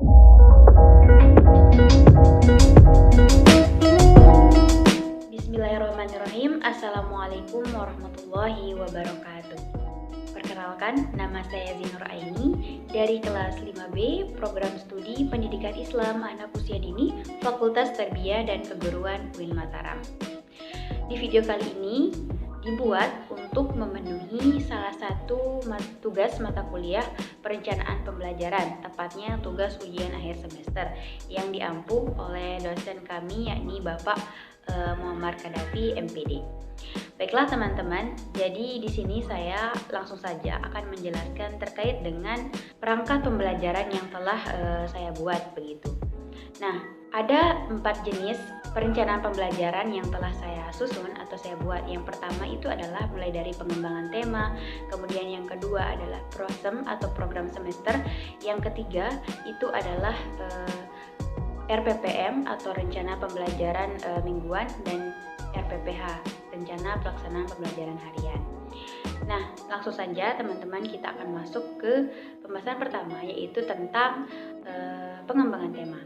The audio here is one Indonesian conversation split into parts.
Bismillahirrahmanirrahim. Assalamualaikum warahmatullahi wabarakatuh. Perkenalkan, nama saya Zinur Aini dari kelas 5B Program Studi Pendidikan Islam Anak Usia Dini Fakultas Tarbiyah dan Keguruan UIN Mataram. Di video kali ini dibuat untuk memenuhi salah satu tugas mata kuliah perencanaan pembelajaran, tepatnya tugas ujian akhir semester yang diampu oleh dosen kami yakni Bapak Muhammad Kadafi MPD. Baiklah teman-teman, jadi di sini saya langsung saja akan menjelaskan terkait dengan perangkat pembelajaran yang telah saya buat begitu. Nah, ada 4 jenis perencanaan pembelajaran yang telah saya susun atau saya buat. Yang pertama itu adalah mulai dari pengembangan tema, kemudian yang kedua adalah prosem atau program semester, yang ketiga itu adalah RPPM atau rencana pembelajaran mingguan, dan RPPH, rencana pelaksanaan pembelajaran harian. Nah, langsung saja teman-teman kita akan masuk ke pembahasan pertama, yaitu tentang pengembangan tema.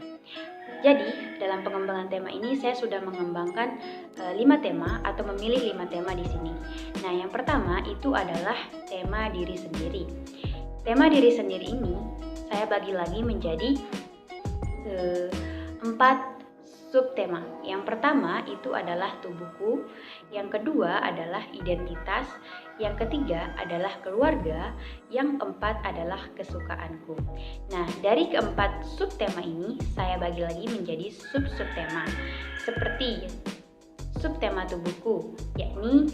Jadi, dalam pengembangan tema ini saya sudah mengembangkan 5 tema atau memilih 5 tema di sini. Nah, yang pertama itu adalah tema diri sendiri. Tema diri sendiri ini saya bagi lagi menjadi 4 subtema. Yang pertama itu adalah tubuhku, yang kedua adalah identitas, yang ketiga adalah keluarga, yang keempat adalah kesukaanku. Nah, dari keempat subtema ini saya bagi lagi menjadi sub-subtema. Seperti subtema tubuhku, yakni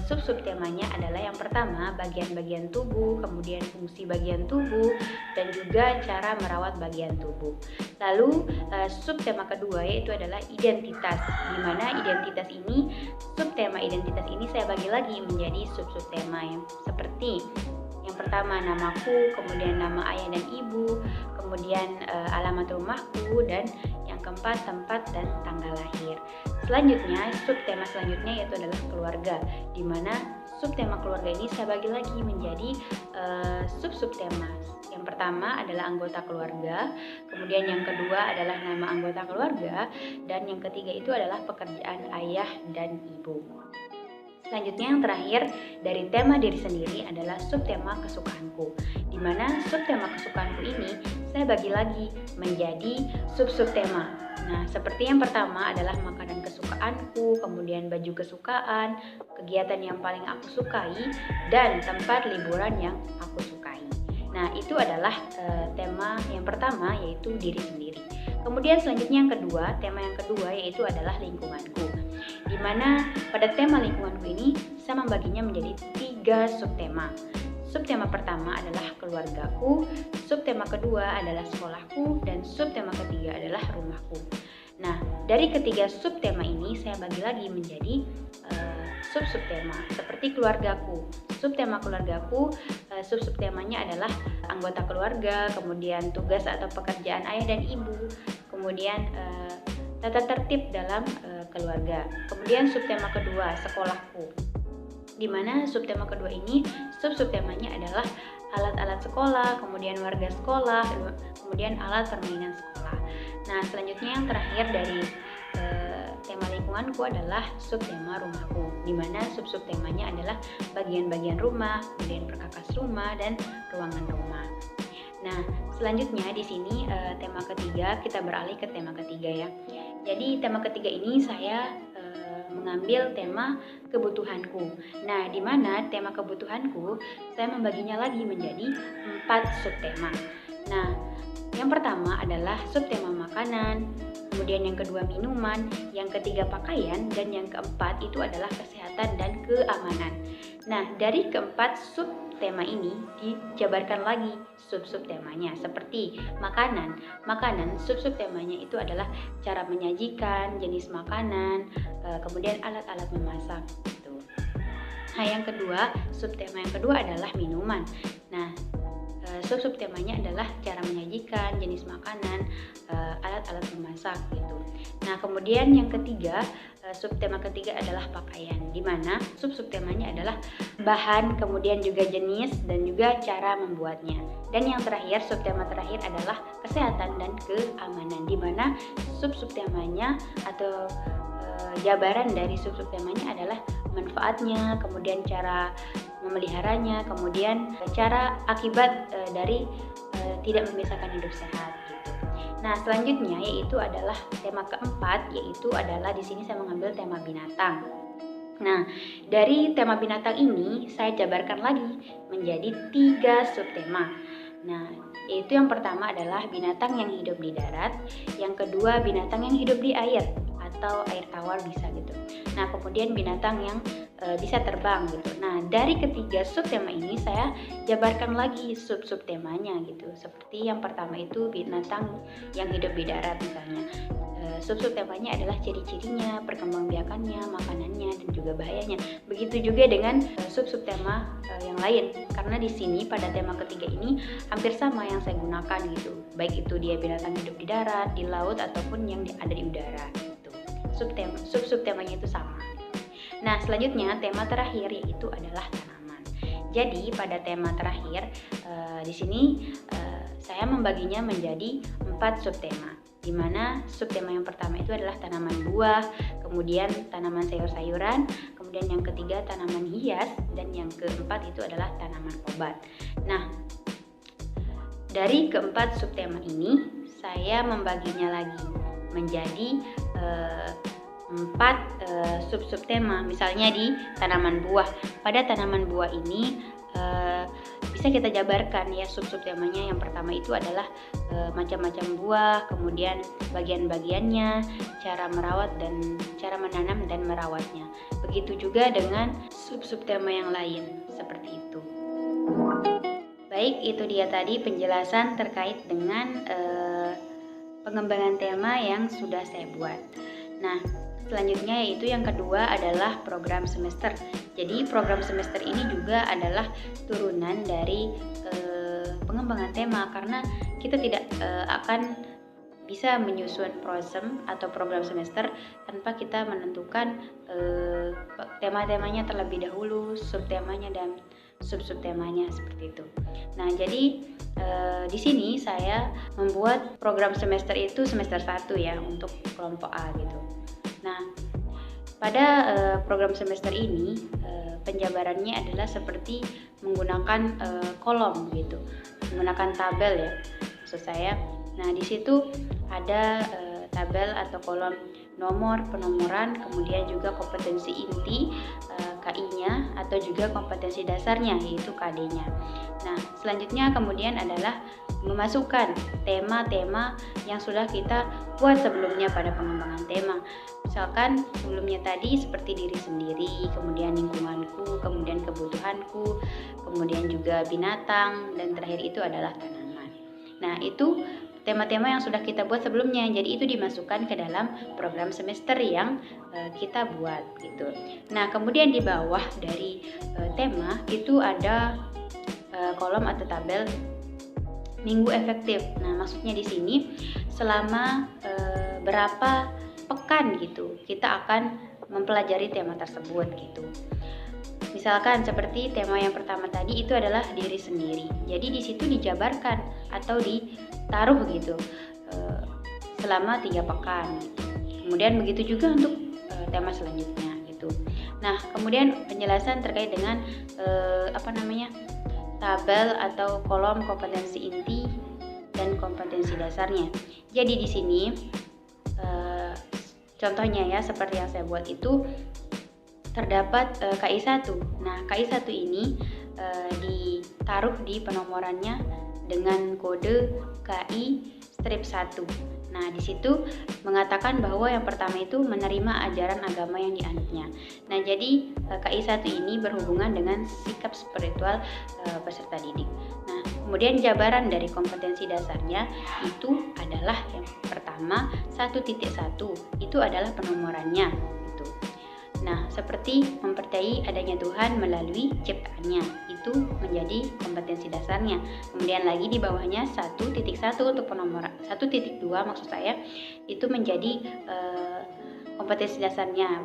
sub-subtemanya adalah yang pertama bagian-bagian tubuh, kemudian fungsi bagian tubuh, dan juga cara merawat bagian tubuh. Lalu subtema kedua yaitu adalah identitas, di mana identitas ini, subtema identitas ini saya bagi lagi menjadi sub-subtema yang seperti yang pertama namaku, kemudian nama ayah dan ibu, kemudian alamat rumahku, dan yang keempat tempat dan tanggal lahir. Selanjutnya, subtema selanjutnya yaitu adalah keluarga, di mana subtema keluarga ini saya bagi lagi menjadi sub-subtema. Yang pertama adalah anggota keluarga, kemudian yang kedua adalah nama anggota keluarga, dan yang ketiga itu adalah pekerjaan ayah dan ibu. Selanjutnya yang terakhir dari tema diri sendiri adalah subtema kesukaanku, di mana subtema kesukaanku ini saya bagi lagi menjadi sub-subtema. Nah, seperti yang pertama adalah makanan kesukaanku, kemudian baju kesukaan, kegiatan yang paling aku sukai, dan tempat liburan yang aku sukai. Nah, itu adalah tema yang pertama yaitu diri sendiri. Kemudian selanjutnya yang kedua, tema yang kedua yaitu adalah lingkunganku, di mana pada tema lingkunganku ini saya membaginya menjadi 3 subtema. Subtema pertama adalah keluargaku, subtema kedua adalah sekolahku, dan subtema ketiga adalah rumahku. Nah, dari ketiga subtema ini saya bagi lagi menjadi sub-subtema seperti keluargaku. Subtema keluargaku, sub-subtemanya adalah anggota keluarga, kemudian tugas atau pekerjaan ayah dan ibu, kemudian tata tertib dalam keluarga. Kemudian subtema kedua, sekolahku, di mana subtema kedua ini sub-subtemanya adalah alat-alat sekolah, kemudian warga sekolah, kemudian alat permainan sekolah. Nah, selanjutnya yang terakhir dari tema lingkunganku adalah subtema rumahku, di mana sub-subtemanya adalah bagian-bagian rumah, kemudian perkakas rumah, dan ruangan rumah. Nah, selanjutnya di sini tema ketiga, kita beralih ke tema ketiga ya. Jadi tema ketiga ini saya mengambil tema kebutuhanku. Nah, di mana tema kebutuhanku saya membaginya lagi menjadi 4 subtema. Nah, yang pertama adalah subtema makanan, kemudian yang kedua minuman, yang ketiga pakaian, dan yang keempat itu adalah kesehatan dan keamanan. Nah, dari keempat subtema ini dijabarkan lagi sub-subtemanya seperti makanan. Makanan sub-subtemanya itu adalah cara menyajikan, jenis makanan, kemudian alat-alat memasak gitu. Nah, yang kedua, subtema yang kedua adalah minuman. Nah, sub-subtemanya adalah cara menyajikan, jenis makanan, alat alat memasak gitu. Nah, kemudian yang ketiga, subtema ketiga adalah pakaian, di mana subtemanya adalah bahan, kemudian juga jenis dan juga cara membuatnya. Dan yang terakhir, subtema terakhir adalah kesehatan dan keamanan, di mana subtemanya atau jabaran dari subtemanya adalah manfaatnya, kemudian cara memeliharanya, kemudian cara akibat dari tidak memisahkan hidup sehat gitu. Nah, selanjutnya yaitu adalah tema keempat, yaitu adalah di sini saya mengambil tema binatang. Nah, dari tema binatang ini saya jabarkan lagi menjadi 3 subtema. Nah, yaitu yang pertama adalah binatang yang hidup di darat, yang kedua binatang yang hidup di air atau air tawar bisa gitu. Nah, kemudian binatang yang bisa terbang gitu. Nah, dari ketiga subtema ini saya jabarkan lagi subtemanya gitu. Seperti yang pertama itu binatang yang hidup di darat misalnya. Subtemanya adalah ciri-cirinya, perkembangbiakannya, makanannya, dan juga bahayanya. Begitu juga dengan subtema yang lain. Karena di sini pada tema ketiga ini hampir sama yang saya gunakan gitu. Baik itu dia binatang hidup di darat, di laut, ataupun yang ada di udara gitu. Subtemanya itu sama. Nah, selanjutnya tema terakhir yaitu adalah tanaman. Jadi pada tema terakhir di sini saya membaginya menjadi 4 subtema, di mana subtema yang pertama itu adalah tanaman buah, kemudian tanaman sayur-sayuran, kemudian yang ketiga tanaman hias, dan yang keempat itu adalah tanaman obat. Nah, dari keempat subtema ini saya membaginya lagi menjadi 4 subtema. Misalnya di tanaman buah, pada tanaman buah ini bisa kita jabarkan ya subtemanya. Yang pertama itu adalah macam-macam buah, kemudian bagian-bagiannya, cara merawat dan cara menanam dan merawatnya. Begitu juga dengan subtema yang lain seperti itu. Baik, itu dia tadi penjelasan terkait dengan pengembangan tema yang sudah saya buat. Nah, selanjutnya yaitu yang kedua adalah program semester. Jadi program semester ini juga adalah turunan dari pengembangan tema, karena kita tidak akan bisa menyusun prosem atau program semester tanpa kita menentukan tema-temanya terlebih dahulu, subtemanya dan subtemanya seperti itu. Nah, jadi di sini saya membuat program semester itu semester 1 ya untuk kelompok A gitu. Nah, pada program semester ini penjabarannya adalah seperti menggunakan kolom gitu, menggunakan tabel ya maksud saya. Nah, di situ ada tabel atau kolom nomor, penomoran, kemudian juga kompetensi inti, KI-nya, atau juga kompetensi dasarnya yaitu KD-nya. Nah, selanjutnya kemudian adalah memasukkan tema-tema yang sudah kita buat sebelumnya pada pengembangan tema. Misalkan sebelumnya tadi seperti diri sendiri, kemudian lingkunganku, kemudian kebutuhanku, kemudian juga binatang, dan terakhir itu adalah tanaman. Nah, itu tema-tema yang sudah kita buat sebelumnya, jadi itu dimasukkan ke dalam program semester yang kita buat gitu. Nah, kemudian di bawah dari tema itu ada kolom atau tabel minggu efektif. Nah, maksudnya di sini selama berapa pekan gitu kita akan mempelajari tema tersebut gitu. Misalkan seperti tema yang pertama tadi itu adalah diri sendiri. Jadi di situ dijabarkan atau ditaruh gitu selama 3 pekan gitu. Kemudian begitu juga untuk tema selanjutnya gitu. Nah, kemudian penjelasan terkait dengan tabel atau kolom kompetensi inti dan kompetensi dasarnya. Jadi di sini contohnya ya seperti yang saya buat itu terdapat KI 1. Nah, KI 1 ini ditaruh di penomorannya dengan kode KI strip 1. Nah, di situ mengatakan bahwa yang pertama itu menerima ajaran agama yang dianutnya. Nah, jadi KI 1 ini berhubungan dengan sikap spiritual peserta didik. Nah, kemudian jabaran dari kompetensi dasarnya itu adalah yang pertama 1.1 itu adalah penomorannya gitu. Nah, seperti mempercayai adanya Tuhan melalui ciptaannya, itu menjadi kompetensi dasarnya. Kemudian lagi di bawahnya 1.1 untuk penomoran, 1.2 maksud saya, itu menjadi kompetensi dasarnya,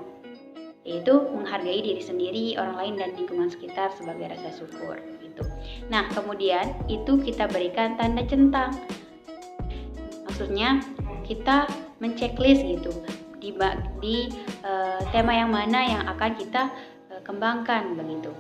yaitu menghargai diri sendiri, orang lain, dan lingkungan sekitar sebagai rasa syukur gitu. Nah, kemudian itu kita berikan tanda centang. Maksudnya kita menceklis gitu di tema yang mana yang akan kita kembangkan begitu.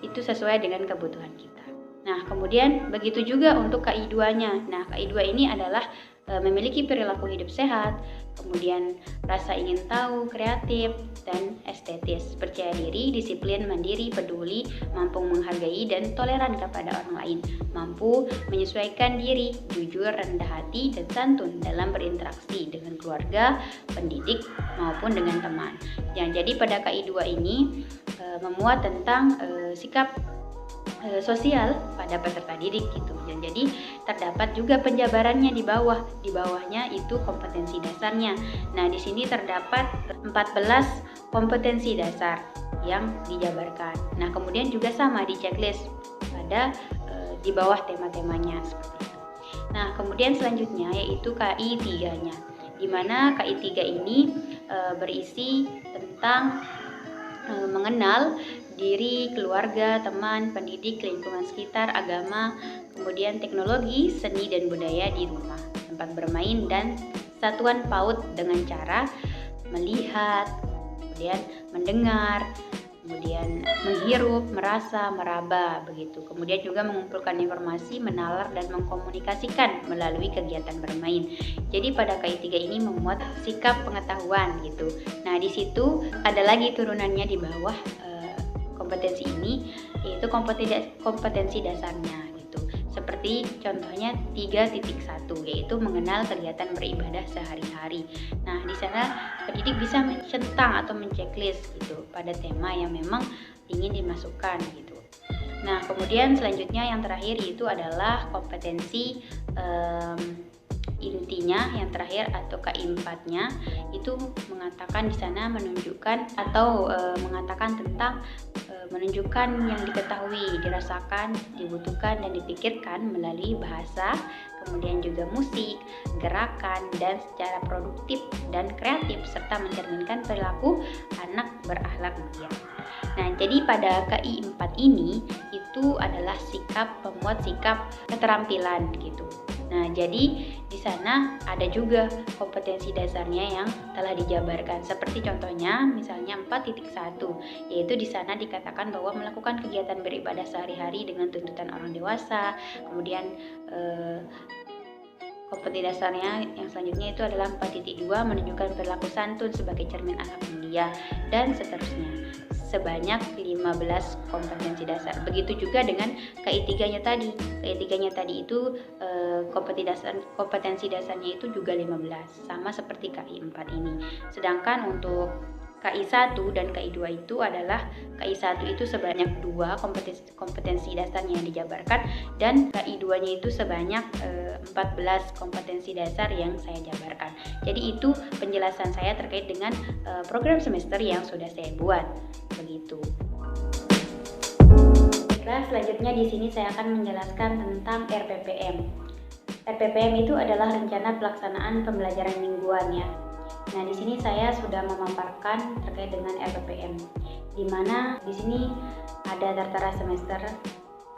Itu sesuai dengan kebutuhan kita. Nah, kemudian begitu juga untuk KI2-nya. Nah, KI2 ini adalah memiliki perilaku hidup sehat, kemudian rasa ingin tahu, kreatif, dan estetis, percaya diri, disiplin, mandiri, peduli, mampu menghargai dan toleran kepada orang lain, mampu menyesuaikan diri, jujur, rendah hati, dan santun dalam berinteraksi dengan keluarga, pendidik, maupun dengan teman. Jadi pada KI2 ini memuat tentang sikap sosial pada peserta didik gitu. Dan jadi terdapat juga penjabarannya di bawahnya itu kompetensi dasarnya. Nah, di sini terdapat 14 kompetensi dasar yang dijabarkan. Nah, kemudian juga sama di checklist pada di bawah tema-temanya seperti itu. Nah, kemudian selanjutnya yaitu KI3-nya, di mana KI3 ini berisi tentang mengenal diri, keluarga, teman, pendidik, lingkungan sekitar, agama, kemudian teknologi, seni dan budaya di rumah, tempat bermain, dan satuan PAUD dengan cara melihat, kemudian mendengar, kemudian menghirup, merasa, meraba begitu. Kemudian juga mengumpulkan informasi, menalar, dan mengkomunikasikan melalui kegiatan bermain. Jadi pada KI3 ini memuat sikap pengetahuan gitu. Nah, di situ ada lagi turunannya di bawah kompetensi ini, yaitu kompetensi dasarnya gitu. Seperti contohnya 3.1 yaitu mengenal kegiatan beribadah sehari-hari. Nah, di sana pendidik bisa mencentang atau menceklis gitu pada tema yang memang ingin dimasukkan gitu. Nah, kemudian selanjutnya yang terakhir itu adalah kompetensi intinya yang terakhir atau KI4-nya itu mengatakan di sana menunjukkan atau mengatakan tentang menunjukkan yang diketahui, dirasakan, dibutuhkan, dan dipikirkan melalui bahasa, kemudian juga musik, gerakan, dan secara produktif dan kreatif serta mencerminkan perilaku anak berakhlak mulia. Nah, jadi pada KI4 ini itu adalah pemuat sikap keterampilan gitu. Nah, jadi di sana ada juga kompetensi dasarnya yang telah dijabarkan. Seperti contohnya misalnya 4.1, yaitu di sana dikatakan bahwa melakukan kegiatan beribadah sehari-hari dengan tuntutan orang dewasa. Kemudian kompetensi dasarnya yang selanjutnya itu adalah 4.2, menunjukkan perilaku santun sebagai cermin akhlak mulia, dan seterusnya. Sebanyak 15 kompetensi dasar. Begitu juga dengan KI3-nya tadi. KI3-nya tadi itu kompetensi dasarnya itu juga 15, sama seperti KI4 ini. Sedangkan untuk KI1 dan KI2 itu adalah KI1 itu sebanyak 2 kompetensi dasarnya yang dijabarkan, dan KI2-nya itu sebanyak 14 kompetensi dasar yang saya jabarkan. Jadi itu penjelasan saya terkait dengan program semester yang sudah saya buat. Begitu. Baiklah, selanjutnya di sini saya akan menjelaskan tentang RPPM. RPPM itu adalah rencana pelaksanaan pembelajaran mingguan ya. Nah, di sini saya sudah memaparkan terkait dengan RPPM, di mana di sini ada tertera semester,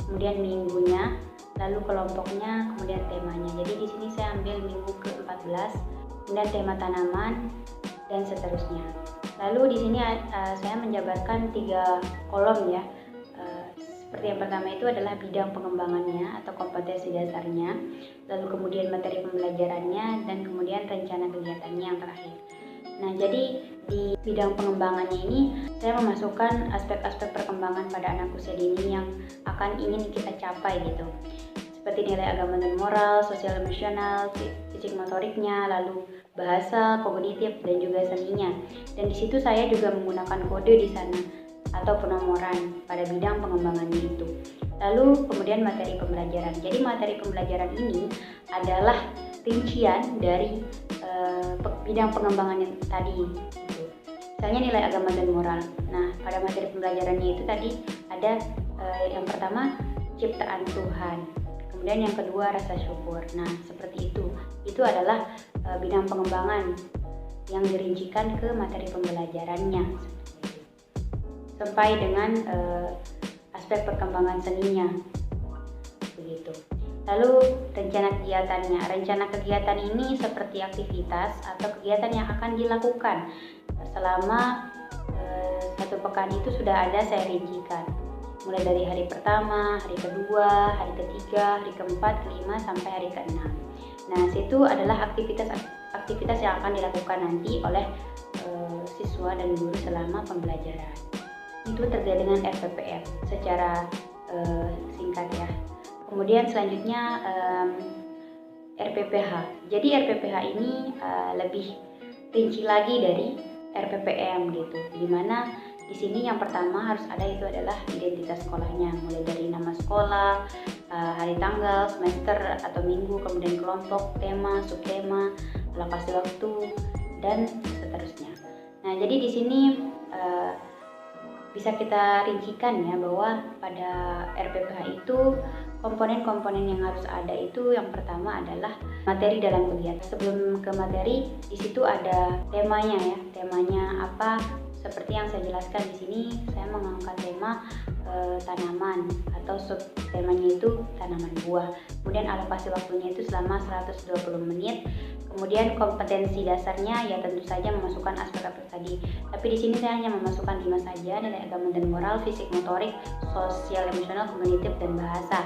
kemudian minggunya, lalu kelompoknya, kemudian temanya. Jadi di sini saya ambil minggu ke-14, kemudian tema tanaman, dan seterusnya. Lalu di sini saya menjabarkan 3 kolom ya. Seperti yang pertama itu adalah bidang pengembangannya atau kompetensi dasarnya, lalu kemudian materi pembelajarannya, dan kemudian rencana kegiatannya yang terakhir. Nah, jadi di bidang pengembangannya ini saya memasukkan aspek-aspek perkembangan pada anak usia dini yang akan ingin kita capai gitu. Seperti nilai agama dan moral, sosial emosional, fisik motoriknya, lalu bahasa, kognitif, dan juga seninya. Dan di situ saya juga menggunakan kode di sana atau penomoran pada bidang pengembangannya itu. Lalu kemudian materi pembelajaran. Jadi materi pembelajaran ini adalah rincian dari bidang pengembangan yang tadi gitu. Misalnya nilai agama dan moral. Nah, pada materi pembelajarannya itu tadi ada yang pertama ciptaan Tuhan, kemudian yang kedua rasa syukur. Nah, seperti itu. Itu adalah bidang pengembangan yang dirincikan ke materi pembelajarannya. Sampai dengan aspek perkembangan seninya. Begitu. Lalu rencana kegiatannya. Rencana kegiatan ini seperti aktivitas atau kegiatan yang akan dilakukan selama satu pekan itu sudah ada saya rincikan. Mulai dari hari pertama, hari kedua, hari ketiga, hari keempat, kelima, sampai hari keenam. Nah, situ adalah aktivitas yang akan dilakukan nanti oleh siswa dan guru selama pembelajaran. Itu terkait dengan RPPM secara singkat ya. Kemudian selanjutnya RPPH. Jadi RPPH ini lebih rinci lagi dari RPPM gitu. Dimana di sini yang pertama harus ada itu adalah identitas sekolahnya, mulai dari nama sekolah, hari tanggal, semester atau minggu, kemudian kelompok, tema, subtema, lokasi waktu, dan seterusnya. Nah, jadi di sini bisa kita rincikan ya bahwa pada RPPH itu komponen-komponen yang harus ada itu yang pertama adalah materi dalam kegiatan. Sebelum ke materi, di situ ada temanya ya. Temanya apa? Seperti yang saya jelaskan di sini, saya mengangkat tema tanaman atau subtemanya itu tanaman buah. Kemudian alokasi waktunya itu selama 120 menit. Kemudian kompetensi dasarnya ya tentu saja memasukkan aspek-aspek tadi. Tapi di sini saya hanya memasukkan 5 saja, nilai agama dan moral, fisik, motorik, sosial, emosional, kognitif, dan bahasa.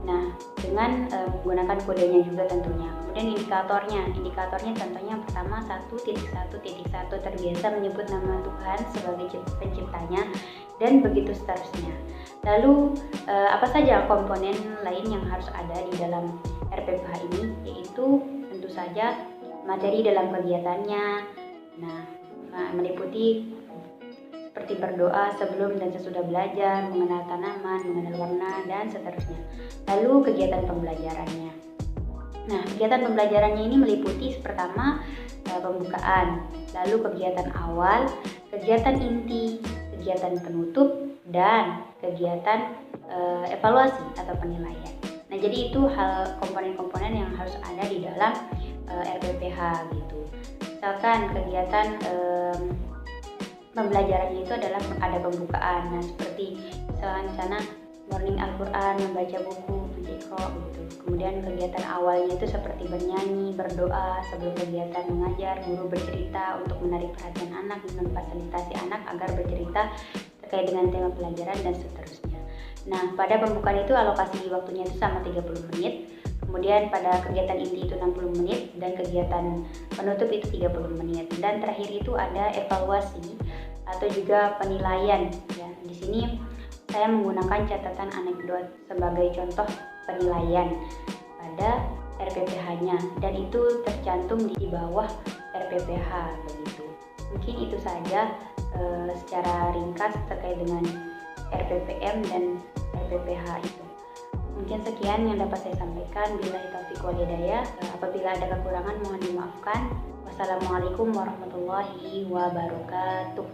Nah, dengan menggunakan kodenya juga tentunya. Kemudian indikatornya contohnya yang pertama 1.1.1 terbiasa menyebut nama Tuhan sebagai penciptanya dan begitu seterusnya. Lalu apa saja komponen lain yang harus ada di dalam RPPH ini, yaitu tentu saja materi dalam kegiatannya. Nah, meliputi seperti berdoa sebelum dan sesudah belajar, mengenal tanaman, mengenal warna, dan seterusnya. Lalu kegiatan pembelajarannya. Nah, kegiatan pembelajarannya ini meliputi pertama pembukaan, lalu kegiatan awal, kegiatan inti, kegiatan penutup, dan kegiatan evaluasi atau penilaian. Nah, jadi itu hal komponen-komponen yang harus ada di dalam RPPH gitu. Misalkan kegiatan pembelajarannya itu adalah ada pembukaan. Nah, seperti misalnya morning Al-Quran, membaca buku, Iqra gitu. Kemudian kegiatan awalnya itu seperti bernyanyi, berdoa, sebelum kegiatan mengajar, guru bercerita untuk menarik perhatian anak dan memfasilitasi anak agar bercerita terkait dengan tema pelajaran dan seterusnya. Nah, pada pembukaan itu alokasi waktunya itu sama 30 menit. Kemudian pada kegiatan inti itu 60 menit dan kegiatan penutup itu 30 menit. Dan terakhir itu ada evaluasi atau juga penilaian ya. Di sini saya menggunakan catatan anekdot sebagai contoh penilaian pada RPPH-nya dan itu tercantum di bawah RPPH begitu. Mungkin itu saja secara ringkas terkait dengan RPPM dan RPPH itu. Mungkin sekian yang dapat saya sampaikan. Billahi taufiq wal hidayah. Apabila ada kekurangan mohon dimaafkan. Wassalamualaikum warahmatullahi wabarakatuh.